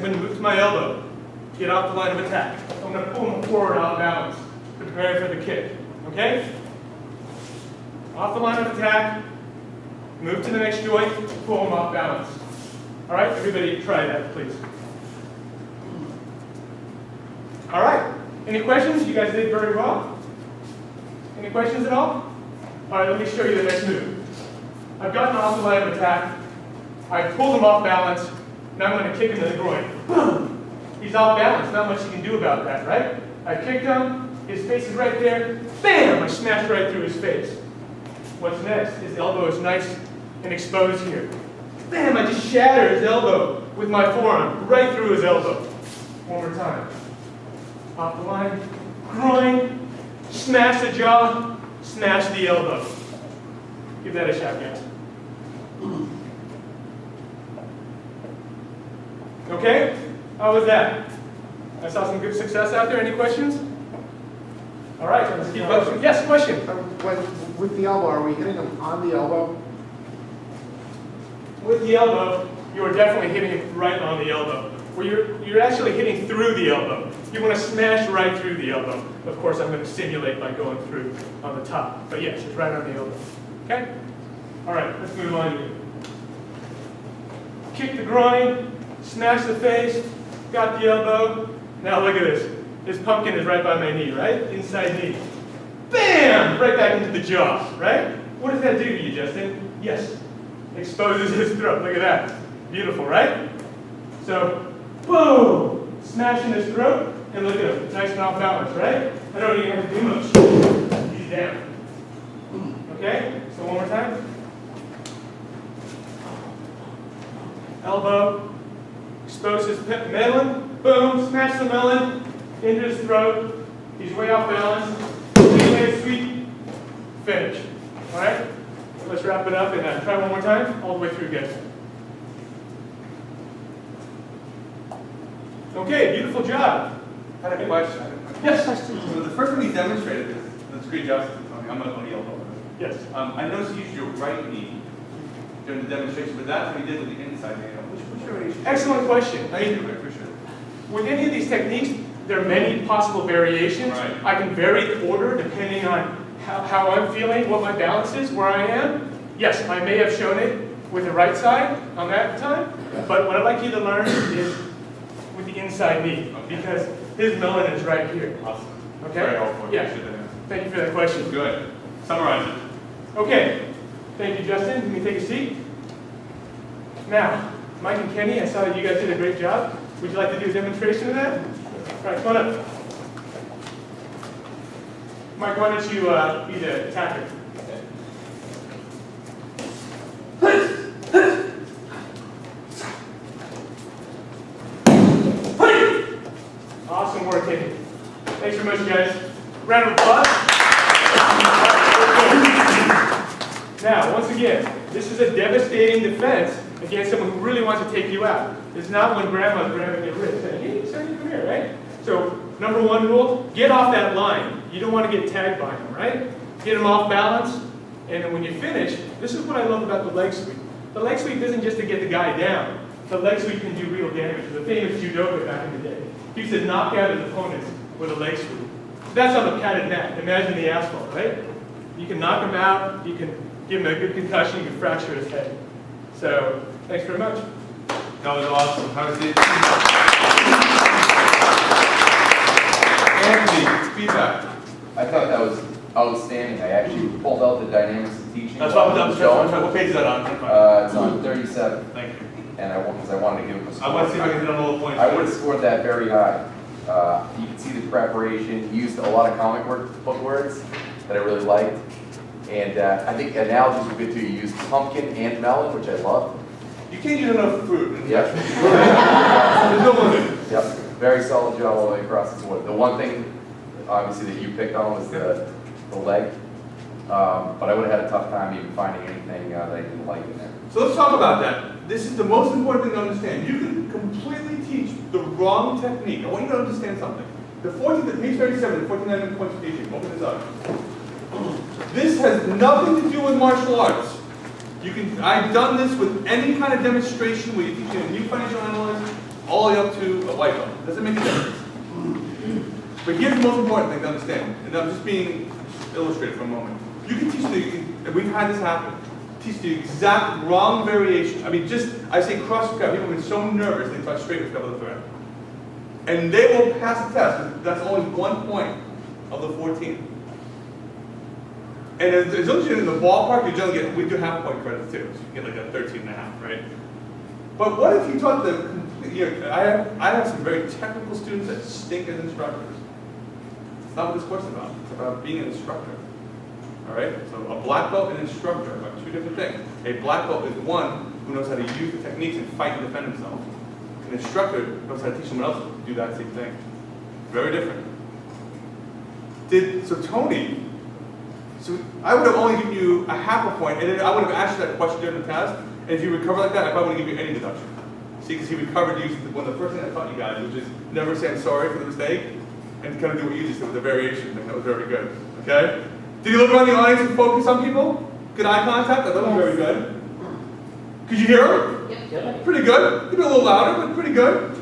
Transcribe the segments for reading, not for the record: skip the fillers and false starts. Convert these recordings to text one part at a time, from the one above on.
going to move to my elbow, get off the line of attack. I'm going to pull him forward off balance, prepare for the kick. Okay? Off the line of attack, move to the next joint, pull him off balance. All right, everybody try that, please. All right, any questions? You guys did very well. Any questions at all? All right, let me show you the next move. I've gotten off the line of attack. I pulled him off balance. Now I'm going to kick him in the groin. Boom! He's off balance. Not much you can do about that, right? I kicked him. His face is right there. Bam! I smashed right through his face. What's next? His elbow is nice and exposed here. Bam! I just shatter his elbow with my forearm, right through his elbow. One more time. Off the line. Groin. Smash the jaw. Smash the elbow. Give that a shot, guys. Okay? How was that? I saw some good success out there. Any questions? All right, let's keep going. Yes, question. With the elbow, are we hitting him on the elbow? With the elbow, you are definitely hitting it right on the elbow. Where you're actually hitting through the elbow. You want to smash right through the elbow. Of course, I'm going to simulate by going through on the top. But yes, it's right on the elbow. Okay? All right, let's move on. Kick the groin, smash the face, got the elbow. Now look at this. This pumpkin is right by my knee, right? Inside knee. Bam! Right back into the jaw, right? What does that do to you, Justin? Yes. Exposes his throat. Look at that. Beautiful, right? So, boom! Smashing his throat, and look at him. Nice and off balance, right? I don't even have to do much. He's down. Okay? So one more time. Elbow. Expose his melon. Boom! Smash the melon into his throat. He's way off balance. Sweet. Finish. All right? Let's wrap it up and try one more time, all the way through, guys. Okay, beautiful job. I had a question. Yes. So the first one he demonstrated, that's great job. I'm not going to yell over it. Yes. I noticed you used your right knee during the demonstration, but that's what he did with the inside knee. Which variation? Excellent question. Thank you, I appreciate it. With any of these techniques, there are many possible variations. Right. I can vary the order depending on how I'm feeling, what my balance is, where I am. Yes, I may have shown it with the right side on that time, but what I'd like you to learn is with the inside knee, because his melon is right here. Awesome. Okay? Very helpful. Yeah. Appreciate that. Thank you for that question. Good. Summarize it. Okay. Thank you, Justin. Let me take a seat. Now, Mike and Kenny, I saw that you guys did a great job. Would you like to do a demonstration of that? All right, come on up. Mike, why don't you be the attacker? Awesome work, Kenny. Thanks very much, guys. Round of applause. Now, once again, this is a devastating defense against someone who really wants to take you out. It's not when grandma's grabbing your wrist saying, hey, son, come here, right? So, number one rule, get off that line. You don't want to get tagged by him, right? Get him off balance, and then when you finish, this is what I love about the leg sweep. The leg sweep isn't just to get the guy down. The leg sweep can do real damage. The famous judoka back in the day, he used to knock out his opponents with a leg sweep. That's on the padded mat. Imagine the asphalt, right? You can knock him out, you can give him a good concussion, you can fracture his head. So, thanks very much. That was awesome. How was it? Anthony, feedback. I thought that was outstanding. I actually pulled out the dynamics of teaching. That's while what I I'm was showing. going. What page is that on? It's on 37, Thank you. and because I wanted to give him a score. I want to see if I can hit on all the points. I would have scored that very high. You can see the preparation. He used a lot of comic book words that I really liked. And I think analogies were good too. You used pumpkin and melon, which I loved. You can't eat enough fruit. Yep. There's no limit. Yep. Very solid job all the way across the board. The one thing, obviously, that you picked on was the leg. But I would have had a tough time even finding anything that I didn't like in there. So let's talk about that. This is the most important thing to understand. You can completely teach the wrong technique. I want you to understand something. The page 37, the 49 points of teaching. Open this up. This has nothing to do with martial arts. I've done this with any kind of demonstration where you're teaching a new financial analyst all the way up to a white belt. Doesn't make a difference. But here's the most important thing to understand, and I'm just being illustrated for a moment. You can teach and we've had this happen, teach the exact wrong variation. I mean, I say cross grab, people have been so nervous they touch straight with grab of the thread. And they will pass the test, that's only 1 point of the 14. And as long as you're in the ballpark, you generally get, we do half point credit too, so you get like a 13.5, right? But what if you taught the, I have some very technical students that stink as instructors. It's not what this course is about. It's about being an instructor. All right? So a black belt and an instructor are two different things. A black belt is one who knows how to use the techniques and fight and defend himself. An instructor knows how to teach someone else to do that same thing. Very different. So Tony, so I would have only given you a half a point, and then I would have asked you that question during the test, and if you recover like that, I probably wouldn't give you any deduction. See, because he recovered using one of the first things I taught you guys, which is never say I'm sorry for the mistake, and kind of do what you just did with the variation thing. That was very good. Okay? Did you look around the audience and focus on people? Good eye contact? That was very good. Could you hear him? Yep. Pretty good. Maybe a little louder, but pretty good.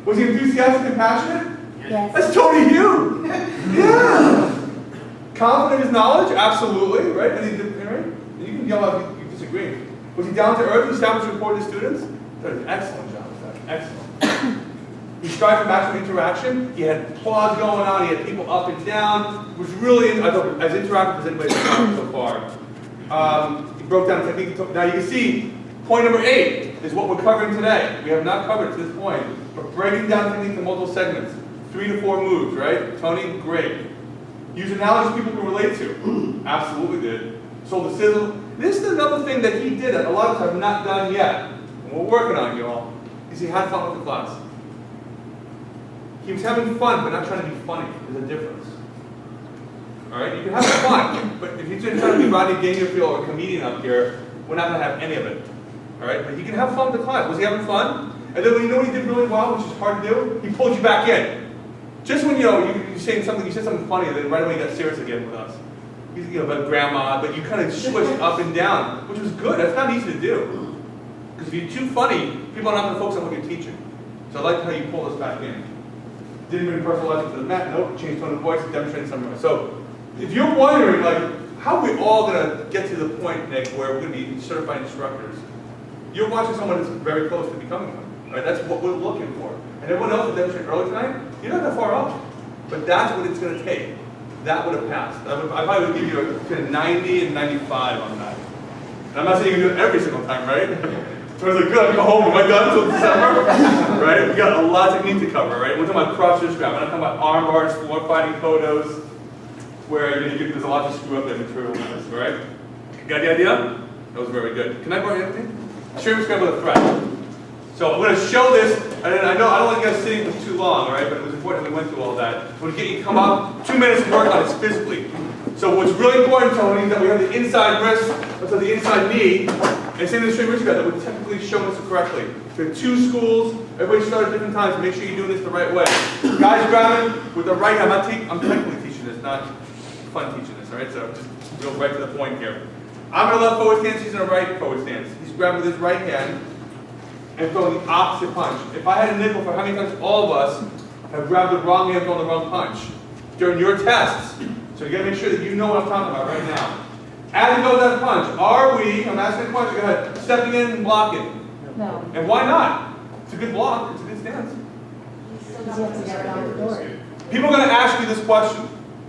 Was he enthusiastic and passionate? Yes. That's Tony Hugh. Yeah. Confident in his knowledge? Absolutely. Right? Right? You can yell out if you disagree. Was he down to earth, established rapport with students? Did an excellent job with that. Excellent. He strived for maximum interaction. He had applause going on. He had people up and down. It was really, I thought, as interactive as anybody has done so far. He broke down technique. Now you can see, point number 8 is what we're covering today. We have not covered it to this point. But breaking down technique into multiple segments. 3 to 4 moves, right? Tony, great. Use analogies people can relate to. Absolutely did. Sold the sizzle. This is another thing that he did that a lot of us have not done yet. And we're working on it, y'all. Is he had fun with the class. He was having fun, but not trying to be funny. There's a difference. Alright? You can have fun, but if you're trying to be Rodney Dangerfield or a comedian up here, we're not going to have any of it. Alright? But you can have fun with the class. Was he having fun? And then when you know what he did really well, which is hard to do, he pulled you back in. Just when you said something funny, then right away you got serious again with us. About grandma, but you kind of switched up and down, which was good. That's not easy to do. Because if you're too funny, people are not going to focus on what you're teaching. So I like how you pull us back in. Didn't bring personal lessons to the mat, nope, changed tone of voice, demonstrated something. So if you're wondering, like, how are we all going to get to the point, Nick, where we're going to be certified instructors? You're watching someone that's very close to becoming one. Right? That's what we're looking for. And everyone else that demonstrated early tonight, you're not that far off. But that's what it's going to take. That would have passed. I probably would give you between 90 and 95 on that. And I'm not saying you can do it every single time, right? So I was like, good, I go home, am I done until December? Right? We got a lot of technique to cover, right? We're talking about cross-stitch grab. We're not talking about arm bars, floor fighting photos, where there's a lot to screw up that material with this, right? Got the idea? That was very good. Can I borrow anything? Straight grab with a thread. So I'm going to show this, and I know I don't want you guys sitting for too long, right? But it was important that we went through all that. So we're going to get you come up, 2 minutes to work on it physically. So what's really important, Tony, is that we have the inside wrist, so the inside knee, and same with the straight wrist guard that would technically show this correctly. So we have 2 schools, everybody started at different times. Make sure you're doing this the right way. Guys grabbing with the right hand. I'm technically teaching this, not fun teaching this, all right? So just real right to the point here. I'm in a left forward stance, he's in a right forward stance. He's grabbing with his right hand and throwing the opposite punch. If I had a nickel for how many times all of us have grabbed the wrong hand and thrown the wrong punch during your tests. So you gotta make sure that you know what I'm talking about right now. As you go with that punch, are we, I'm asking a question, go ahead, stepping in and blocking? No. And why not? It's a good block, it's a good stance. Because you have to get it out the door. People are gonna ask you this question.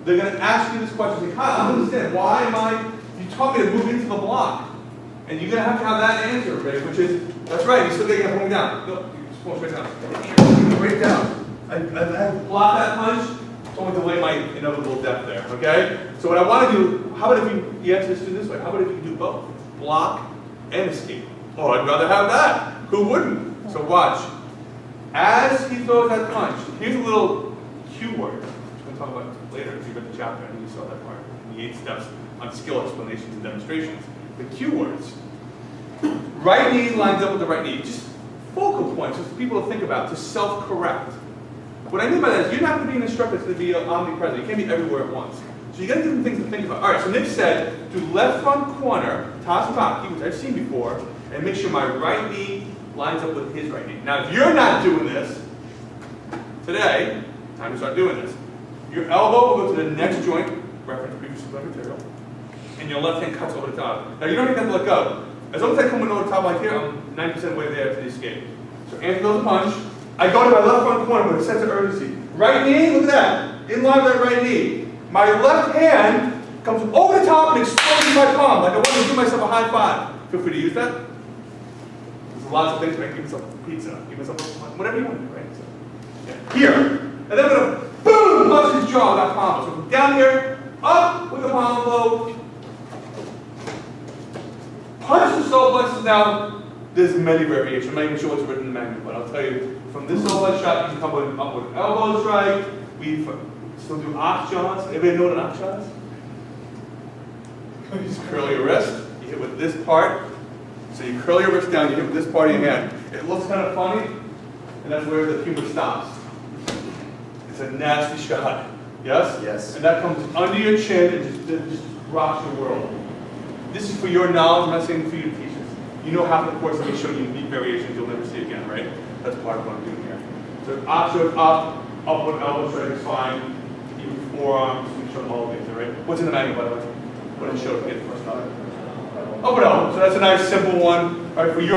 They're gonna ask you this question. Say, Kyle, I don't understand, why am I, you taught me to move into the block. And you're going to have that answer, right? Which is, that's right, you still got to pull me down. No, you just pull straight down. Straight down. I block that punch, it's only delay my inevitable death there, okay? So what I want to do, how about if you answer this way? How about if you do both? Block and escape. Oh, I'd rather have that. Who wouldn't? So watch. As he throws that punch, here's a little cue word, which we're going to talk about later if you read the chapter. I think you saw that part. The 8 steps on skill explanations and demonstrations. The cue words. Right knee lines up with the right knee. Just focal points, just for people to think about, to self-correct. What I mean by that is you're not going to be an instructor that's going to be omnipresent. You can't be everywhere at once. So you got to give them things to think about. All right, so Nick said, do left front corner, Tasabaki, which I've seen before, and make sure my right knee lines up with his right knee. Now, if you're not doing this today, time to start doing this. Your elbow will go to the next joint, reference previous material, and your left hand cuts over the top. Now, you don't even have to let go. As long as I come in over the top like here, I'm 90% of the way there to the escape. So Anthony goes a punch. I go to my left front corner with a sense of urgency. Right knee, look at that. In line with that right knee. My left hand comes over the top and explodes my palm, like I want to give myself a high five. Feel free to use that. There's lots of things, right? Give myself a pizza, give myself whatever you want to do, right? So, yeah. Here. And then I'm going to boom, punch his jaw, that palm. So from down here, up with the palm blow. Punch the soul plexus down. There's many variations. I'm not even sure what's written in the manual, but I'll tell you, from this soul flex shot, you can come with up with elbow strike. We still do ox jaws. Anybody know what an ox jaw is? You just curl your wrist. You hit with this part. So you curl your wrist down. You hit with this part of your hand. It looks kind of funny, and that's where the humor stops. It's a nasty shot. Yes? Yes. And that comes under your chin and just rocks your world. This is for your knowledge. I'm not saying for you to teach this. You know half the course. Let me show you unique variations you'll never see again, right? That's part of what I'm doing here. So ox goes up with elbow strike is fine. Even forearms, we show them all the things, all right? What's in the manual, by the way? What it showed to get the first time. Up with elbow. So that's a nice simple one. All right, for your